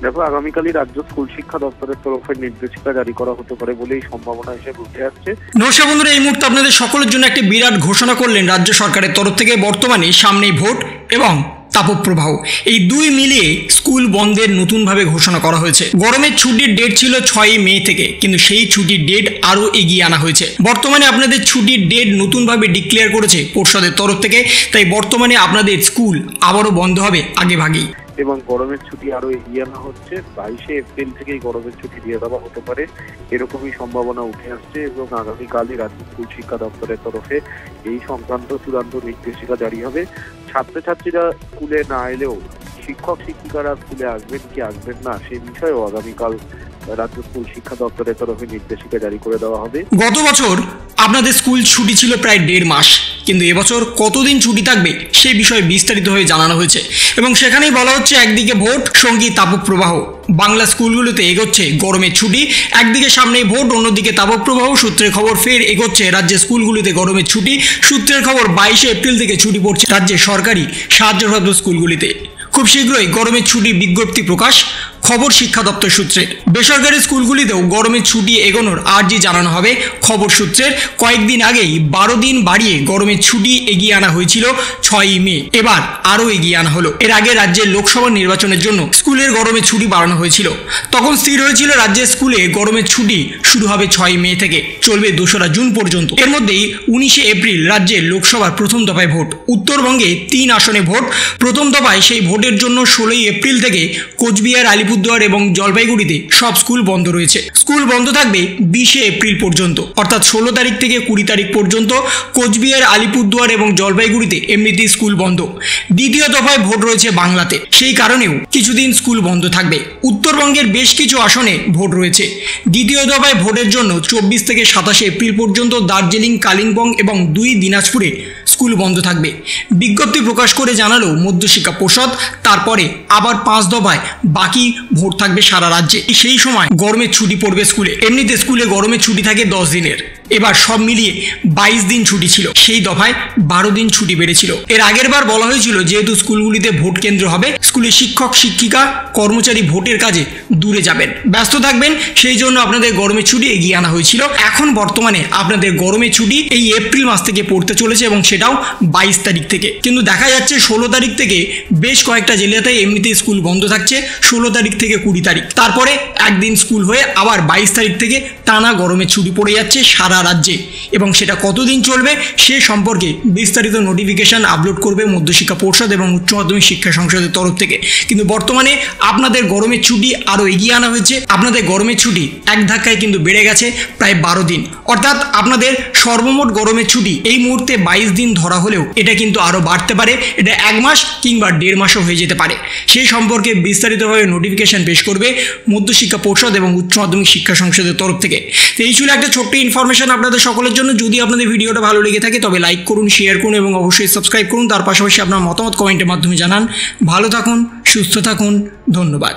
দেখো, আগামীকালই রাজ্য স্কুল শিক্ষা দপ্তরের তরফে নির্দেশিকা জারি করা হতে পারে বলেই সম্ভাবনা হিসেবে উঠে আসছে। নমস্কার বন্ধুরা, এই মুহূর্তে আপনাদের সকলের জন্য একটি বিরাট ঘোষণা করলেন রাজ্য সরকারের তরফ থেকে। বর্তমানে সামনেই ভোট এবং তাপপ্রবাহ, এই দুই মিলিয়ে স্কুল বন্ধের নতুনভাবে ঘোষণা করা হয়েছে। গরমের ছুটির ডেট ছিল 6 মে থেকে, কিন্তু সেই ছুটির ডেট আরও এগিয়ে আনা হয়েছে। বর্তমানে আপনাদের ছুটির ডেট নতুনভাবে ডিক্লেয়ার করেছে পর্ষদের তরফ থেকে, তাই বর্তমানে আপনাদের স্কুল আবারও বন্ধ হবে আগে ভাগেই। এবং গরমের ছুটি আরো এগিয়ে আনা হচ্ছে, 22শে এপ্রিল থেকেই গরমের ছুটি দিয়ে দেওয়া হতে পারে এরকমই সম্ভাবনা উঠে আসছে। এবং আগামীকালই রাজ্য স্কুল শিক্ষা দপ্তরের তরফে এই সংক্রান্ত চূড়ান্ত নির্দেশিকা জারি হবে। ছাত্রছাত্রীরা স্কুলে না এলেও শিক্ষক শিক্ষিকারা স্কুলে আসবেন কি আসবেন না সেই বিষয়েও আগামীকাল রাজ্য স্কুল শিক্ষা দপ্তরের তরফে নির্দেশিকা জারি করে দেওয়া হবে। গত বছর আপনাদের স্কুল ছুটি ছিল প্রায় 1.5 মাস, কিন্তু এবছর কতদিন ছুটি থাকবে সে বিষয়ে বিস্তারিতভাবে জানানো হয়েছে। এবং সেখানেই বলা হচ্ছে, একদিকে ভোট, সঙ্গী তাপপ্রবাহ। বাংলা স্কুলগুলোতে এগোচ্ছে গরমের ছুটি, একদিকে সামনেই ভোট, অন্যদিকে তাপপ্রবাহ। সূত্রের খবর ফের এগোচ্ছে রাজ্যের স্কুলগুলিতে গরমের ছুটি। সূত্রের খবর 22শে এপ্রিল থেকে ছুটি পড়ছে রাজ্যের সরকারি সাহায্যপ্রাপ্ত স্কুলগুলিতে। খুব শীঘ্রই গরমের ছুটি বিজ্ঞপ্তি প্রকাশ, খবর শিক্ষা দপ্তর সূত্রে। বেসরকারি স্কুলগুলিতেও গরমের ছুটি এগোনোর আর্জি জানানো হবে খবর সূত্রের। কয়েকদিন আগেই 12 দিন বাড়িয়ে গরমের ছুটি এগিয়ে আনা হয়েছিল 6 মে, এবার আরও এগিয়ে আনা হলো। এর আগে রাজ্যের লোকসভা নির্বাচনের জন্য স্কুলের গরমের ছুটি বাড়ানো হয়েছিল। তখন স্থির হয়েছিল রাজ্যের স্কুলে গরমের ছুটি শুরু হবে 6 মে থেকে, চলবে 2রা জুন পর্যন্ত। এর মধ্যেই 19শে এপ্রিল রাজ্যের লোকসভার প্রথম দফায় ভোট। উত্তরবঙ্গে 3 আসনে ভোট। প্রথম দফায় সেই ভোটের জন্য 16ই এপ্রিল থেকে কোচবিহার, আলিপুরদুয়ার এবং জলপাইগুড়িতে সব স্কুল বন্ধ রয়েছে। স্কুল বন্ধ থাকবে 20শে এপ্রিল পর্যন্ত, অর্থাৎ 16 তারিখ থেকে 20 তারিখ পর্যন্ত কোচবিহার, আলিপুরদুয়ার এবং জলপাইগুড়িতে এমনিতেই স্কুল বন্ধ। দ্বিতীয় দফায় ভোট রয়েছে বাংলাতে, সেই কারণেও কিছুদিন স্কুল বন্ধ থাকবে। উত্তরবঙ্গের বেশ কিছু আসনে ভোট রয়েছে। দ্বিতীয় দফায় ভোটের জন্য 24 থেকে 27শে এপ্রিল পর্যন্ত দার্জিলিং, কালিম্পং এবং 2 দিনাজপুরে স্কুল বন্ধ থাকবে। বিজ্ঞপ্তি প্রকাশ করে জানালো মধ্যশিক্ষা পর্ষদ। তারপরে আবার 5 দফায় বাকি ভোট থাকবে সারা রাজ্যে। সেই সময় গরমের ছুটি পড়বে স্কুলে। এমনিতে স্কুলে গরমের ছুটি থাকে 10 দিনের, এবার সব মিলিয়ে 22 দিন ছুটি ছিল, সেই দফায় 12 দিন ছুটি বেড়েছিল। এর আগের বার বলা হয়েছিল যেহেতু স্কুলগুলিতে ভোট কেন্দ্র হবে, স্কুলে শিক্ষক শিক্ষিকা কর্মচারী ভোটের কাজে দূরে যাবেন, ব্যস্ত থাকবেন, সেই জন্য আপনাদের গরমের ছুটি এগিয়ে আনা হয়েছিল। এখন বর্তমানে আপনাদের গরমের ছুটি এই এপ্রিল মাস থেকে পড়তে চলেছে এবং সেটাও 22 তারিখ থেকে। কিন্তু দেখা যাচ্ছে 16 তারিখ থেকে বেশ কয়েকটা জেলাতে এমনিতেই স্কুল বন্ধ থাকছে, 16 তারিখ থেকে 20 তারিখ। তারপরে একদিন স্কুল হয়ে আবার 22 তারিখ থেকে টানা গরমের ছুটি পড়ে যাচ্ছে সারা রাজ্যে। এবং সেটা কতদিন চলবে সে সম্পর্কে বিস্তারিত নোটিফিকেশন আপলোড করবে মধ্যশিক্ষা পর্ষদ এবং উচ্চ মাধ্যমিক শিক্ষা সংসদের তরফ থেকে। কিন্তু বর্তমানে আপনাদের গরমের ছুটি আরও এগিয়ে আনা হয়েছে। আপনাদের গরমের ছুটি এক ধাক্কায় কিন্তু বেড়ে গেছে প্রায় 12 দিন, অর্থাৎ আপনাদের সর্বমোট গরমের ছুটি এই মুহূর্তে 22 দিন ধরা হলেও এটা কিন্তু আরও বাড়তে পারে, এটা 1 মাস কিংবা 1.5 মাসও হয়ে যেতে পারে। সেই সম্পর্কে বিস্তারিতভাবে নোটিফিকেশন পেশ করবে মধ্যশিক্ষা পর্ষদ এবং উচ্চ মাধ্যমিক শিক্ষা সংসদের তরফ থেকে। তো এই ছিল একটা ছোট্ট ইনফরমেশন আপনাদের সকলের জন্য। যদি আপনাদের ভিডিওটা ভালো লেগে থাকে তবে লাইক করুন, শেয়ার করুন এবং অবশ্যই সাবস্ক্রাইব করুন। তার পাশাপাশি আপনার মতামত কমেন্টের মাধ্যমে জানান। ভালো থাকুন, সুস্থ থাকুন, ধন্যবাদ।